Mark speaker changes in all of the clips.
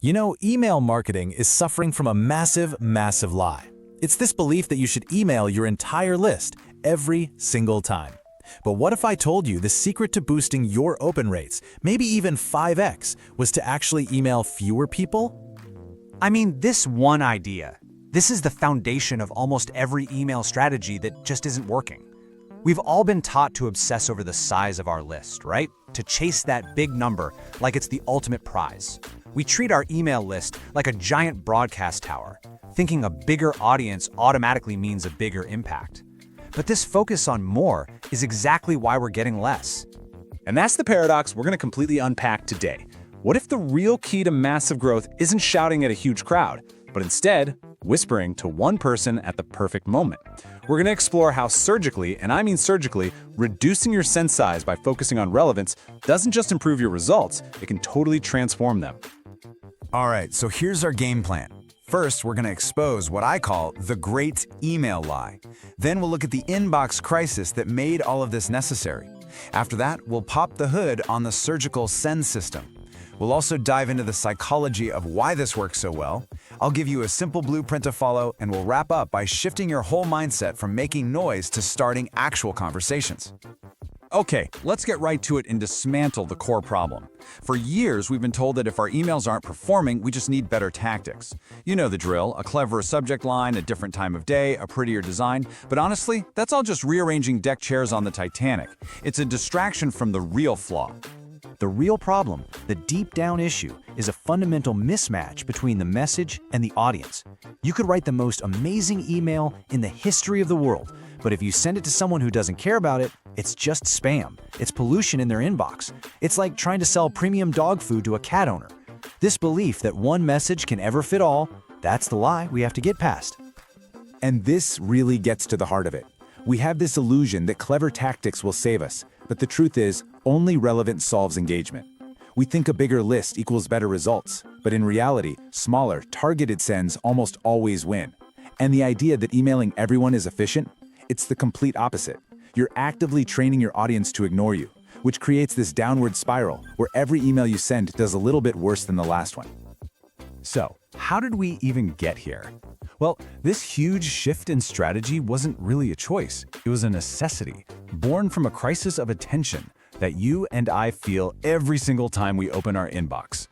Speaker 1: You know, email marketing is suffering from a massive lie. It's this belief that you should email your entire list every single time. But what if I told you the secret to boosting your open rates, maybe even 5x, was to actually email fewer people?
Speaker 2: I mean, this one idea. This is the foundation of almost every email strategy that just isn't working. We've all been taught to obsess over the size of our list, right? To chase that big number like it's the ultimate prize. We treat our email list like a giant broadcast tower, thinking a bigger audience automatically means a bigger impact. But this focus on more is exactly why we're getting less.
Speaker 3: And that's the paradox we're going to completely unpack today. What if the real key to massive growth isn't shouting at a huge crowd, but instead whispering to one person at the perfect moment? We're going to explore how surgically, and I mean surgically, reducing your send size by focusing on relevance doesn't just improve your results, it can totally transform them.
Speaker 4: All right, so here's our game plan. First, we're going to expose what I call the great email lie. Then we'll look at the inbox crisis that made all of this necessary. After that, we'll pop the hood on the surgical send system. We'll also dive into the psychology of why this works so well. I'll give you a simple blueprint to follow, and we'll wrap up by shifting your whole mindset from making noise to starting actual conversations.
Speaker 3: Okay, let's get right to it and dismantle the core problem. For years, we've been told that if our emails aren't performing, we just need better tactics. You know the drill, a cleverer subject line, a different time of day, a prettier design. But honestly, that's all just rearranging deck chairs on the Titanic. It's a distraction from the real flaw.
Speaker 1: The real problem, the deep down issue, is a fundamental mismatch between the message and the audience. You could write the most amazing email in the history of the world, but if you send it to someone who doesn't care about it, it's just spam. It's pollution in their inbox. It's like trying to sell premium dog food to a cat owner. This belief that one message can ever fit all, that's the lie we have to get past.
Speaker 4: And this really gets to the heart of it. We have this illusion that clever tactics will save us, but the truth is, only relevance solves engagement. We think a bigger list equals better results, but in reality, smaller, targeted sends almost always win. And the idea that emailing everyone is efficient? It's the complete opposite. You're actively training your audience to ignore you, which creates this downward spiral where every email you send does a little bit worse than the last one.
Speaker 1: So, how did we even get here? Well, this huge shift in strategy wasn't really a choice. It was a necessity, born from a crisis of attention that you and I feel every single time we open our inbox.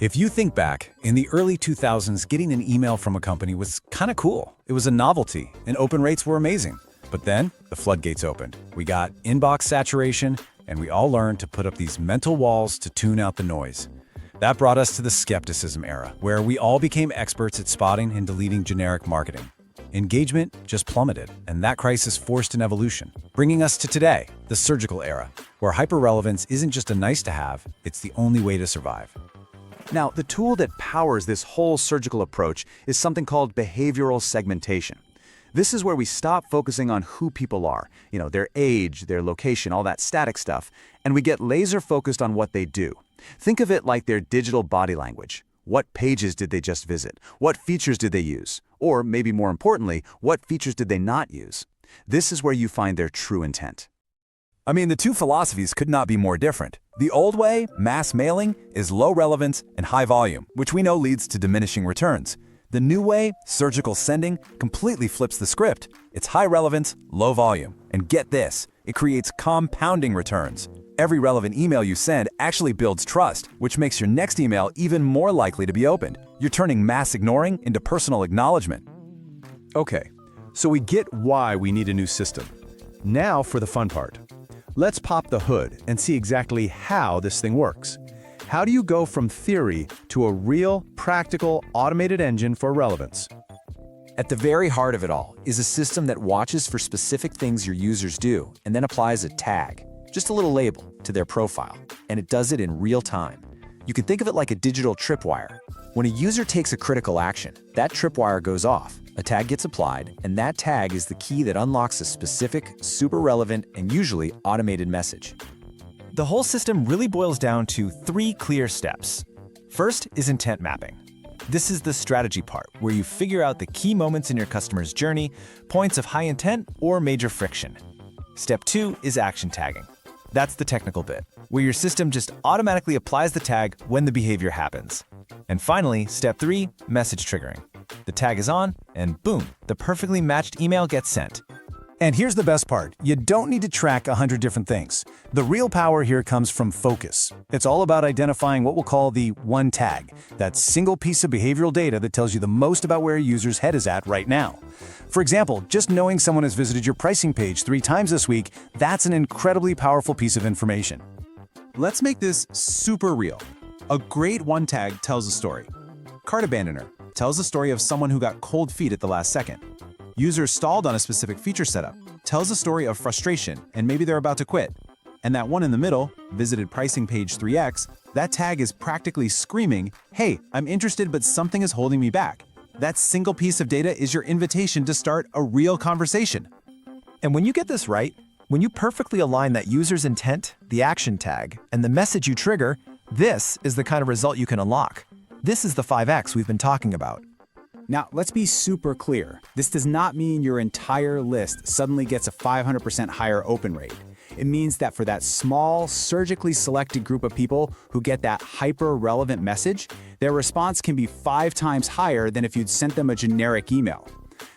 Speaker 1: If you think back, in the early 2000s, getting an email from a company was kind of cool. It was a novelty, and open rates were amazing. But then, the floodgates opened. We got inbox saturation, and we all learned to put up these mental walls to tune out the noise. That brought us to the skepticism era, where we all became experts at spotting and deleting generic marketing. Engagement just plummeted, and that crisis forced an evolution, bringing us to today, the surgical era, where hyperrelevance isn't just a nice-to-have, it's the only way to survive.
Speaker 2: Now, the tool that powers this whole surgical approach is something called behavioral segmentation. This is where we stop focusing on who people are, their age, their location, all that static stuff, and we get laser focused on what they do. Think of it like their digital body language. What pages did they just visit? What features did they use? Or maybe more importantly, what features did they not use? This is where you find their true intent.
Speaker 4: I mean, the two philosophies could not be more different. The old way, mass mailing, is low relevance and high volume, which we know leads to diminishing returns. The new way, surgical sending, completely flips the script. It's high relevance, low volume. And get this, it creates compounding returns. Every relevant email you send actually builds trust, which makes your next email even more likely to be opened. You're turning mass ignoring into personal acknowledgement.
Speaker 1: Okay, so we get why we need a new system. Now for the fun part. Let's pop the hood and see exactly how this thing works. How do you go from theory to a real, practical, automated engine for relevance?
Speaker 2: At the very heart of it all is a system that watches for specific things your users do and then applies a tag, just a little label, to their profile, and it does it in real time. You can think of it like a digital tripwire. When a user takes a critical action, that tripwire goes off, a tag gets applied, and that tag is the key that unlocks a specific, super relevant, and usually automated message.
Speaker 1: The whole system really boils down to 3 clear steps. First is intent mapping. This is the strategy part, where you figure out the key moments in your customer's journey, points of high intent or major friction. Step 2 is action tagging. That's the technical bit, where your system just automatically applies the tag when the behavior happens.
Speaker 5: And finally, step 3, message triggering. The tag is on, and boom, the perfectly matched email gets sent.
Speaker 1: And here's the best part. You don't need to track 100 different things. The real power here comes from focus. It's all about identifying what we'll call the one tag, that single piece of behavioral data that tells you the most about where a user's head is at right now. For example, just knowing someone has visited your pricing page 3 times this week, that's an incredibly powerful piece of information.
Speaker 3: Let's make this super real. A great one tag tells a story. Cart abandoner tells the story of someone who got cold feet at the last second. User stalled on a specific feature setup tells a story of frustration and maybe they're about to quit. And that one in the middle, visited pricing page 3x, that tag is practically screaming, hey, I'm interested but something is holding me back. That single piece of data is your invitation to start a real conversation.
Speaker 5: And when you get this right, when you perfectly align that user's intent, the action tag, and the message you trigger, this is the kind of result you can unlock. This is the 5x we've been talking about.
Speaker 6: Now, let's be super clear. This does not mean your entire list suddenly gets a 500% higher open rate. It means that for that small, surgically selected group of people who get that hyper-relevant message, their response can be 5 times higher than if you'd sent them a generic email.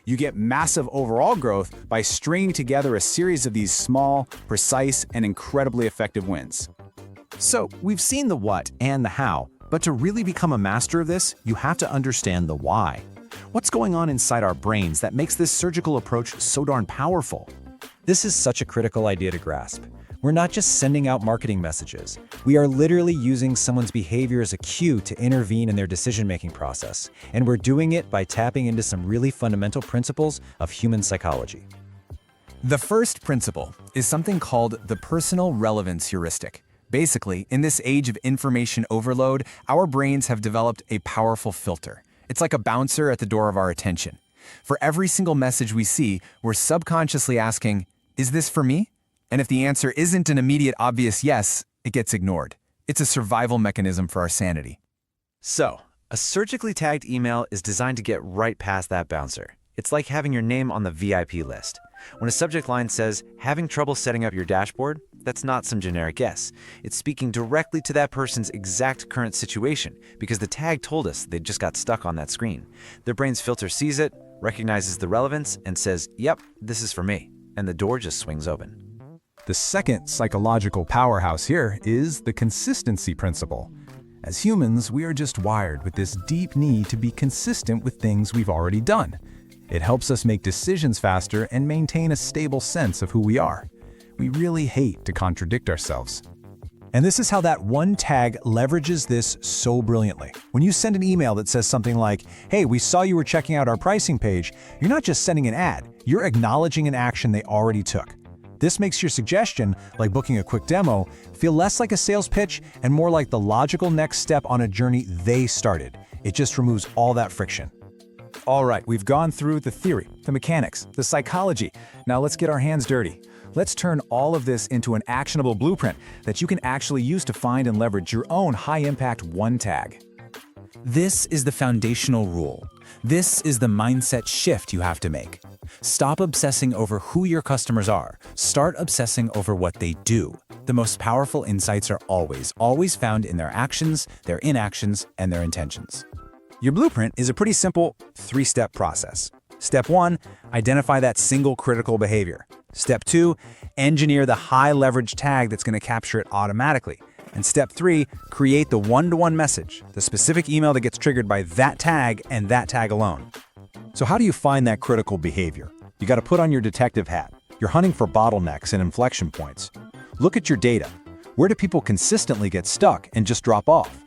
Speaker 6: You get massive overall growth by stringing together a series of these small, precise, and incredibly effective wins.
Speaker 2: So, we've seen the what and the how, but to really become a master of this, you have to understand the why. What's going on inside our brains that makes this surgical approach so darn powerful?
Speaker 7: This is such a critical idea to grasp. We're not just sending out marketing messages. We are literally using someone's behavior as a cue to intervene in their decision-making process. And we're doing it by tapping into some really fundamental principles of human psychology.
Speaker 2: The first principle is something called the personal relevance heuristic. Basically, in this age of information overload, our brains have developed a powerful filter. It's like a bouncer at the door of our attention. For every single message we see, we're subconsciously asking, is this for me? And if the answer isn't an immediate obvious yes, it gets ignored. It's a survival mechanism for our sanity.
Speaker 8: So, a surgically tagged email is designed to get right past that bouncer. It's like having your name on the VIP list. When a subject line says, having trouble setting up your dashboard, that's not some generic guess. It's speaking directly to that person's exact current situation because the tag told us they just got stuck on that screen. Their brain's filter sees it, recognizes the relevance, and says, yep, this is for me. And the door just swings open.
Speaker 1: The second psychological powerhouse here is the consistency principle. As humans, we are just wired with this deep need to be consistent with things we've already done. It helps us make decisions faster and maintain a stable sense of who we are. We really hate to contradict ourselves. And this is how that one tag leverages this so brilliantly. When you send an email that says something like, hey, we saw you were checking out our pricing page, you're not just sending an ad, you're acknowledging an action they already took. This makes your suggestion, like booking a quick demo, feel less like a sales pitch and more like the logical next step on a journey they started. It just removes all that friction. All right, we've gone through the theory, the mechanics, the psychology. Now let's get our hands dirty. Let's turn all of this into an actionable blueprint that you can actually use to find and leverage your own high-impact one tag. This is the foundational rule. This is the mindset shift you have to make. Stop obsessing over who your customers are. Start obsessing over what they do. The most powerful insights are always found in their actions, their inactions, and their intentions. Your blueprint is a pretty simple 3-step process. Step 1, identify that single critical behavior. Step 2, engineer the high-leverage tag that's going to capture it automatically. And step 3, create the one-to-one message, the specific email that gets triggered by that tag and that tag alone. So how do you find that critical behavior? You got to put on your detective hat. You're hunting for bottlenecks and inflection points. Look at your data. Where do people consistently get stuck and just drop off?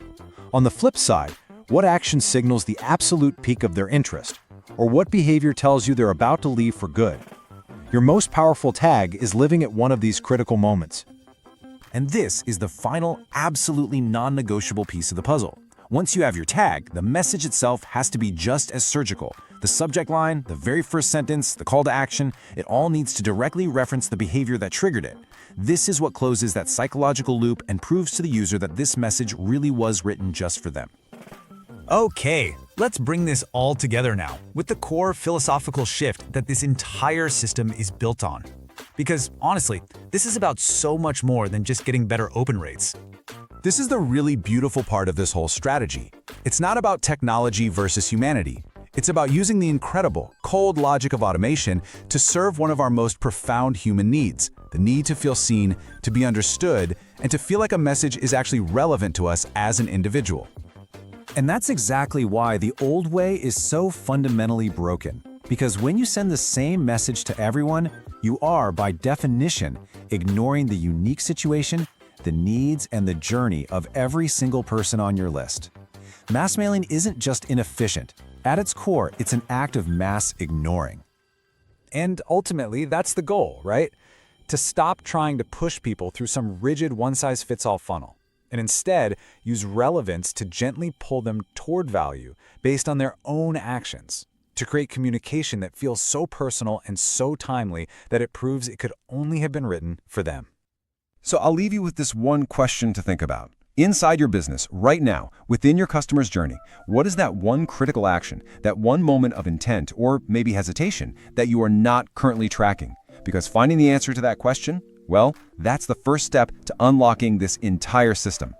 Speaker 1: On the flip side, what action signals the absolute peak of their interest? Or what behavior tells you they're about to leave for good? Your most powerful tag is living at one of these critical moments. And this is the final, absolutely non-negotiable piece of the puzzle. Once you have your tag, the message itself has to be just as surgical. The subject line, the very first sentence, the call to action, it all needs to directly reference the behavior that triggered it. This is what closes that psychological loop and proves to the user that this message really was written just for them.
Speaker 9: Okay, let's bring this all together now with the core philosophical shift that this entire system is built on. Because honestly, this is about so much more than just getting better open rates.
Speaker 1: This is the really beautiful part of this whole strategy. It's not about technology versus humanity. It's about using the incredible, cold logic of automation to serve one of our most profound human needs, the need to feel seen, to be understood, and to feel like a message is actually relevant to us as an individual.
Speaker 7: And that's exactly why the old way is so fundamentally broken. Because when you send the same message to everyone, you are, by definition, ignoring the unique situation, the needs, and the journey of every single person on your list. Mass mailing isn't just inefficient. At its core, it's an act of mass ignoring.
Speaker 3: And ultimately, that's the goal, right? To stop trying to push people through some rigid one-size-fits-all funnel, and instead use relevance to gently pull them toward value based on their own actions, to create communication that feels so personal and so timely that it proves it could only have been written for them.
Speaker 10: So I'll leave you with this one question to think about. Inside your business, right now, within your customer's journey, what is that one critical action, that one moment of intent or maybe hesitation that you are not currently tracking? Because finding the answer to that question, well, that's the first step to unlocking this entire system.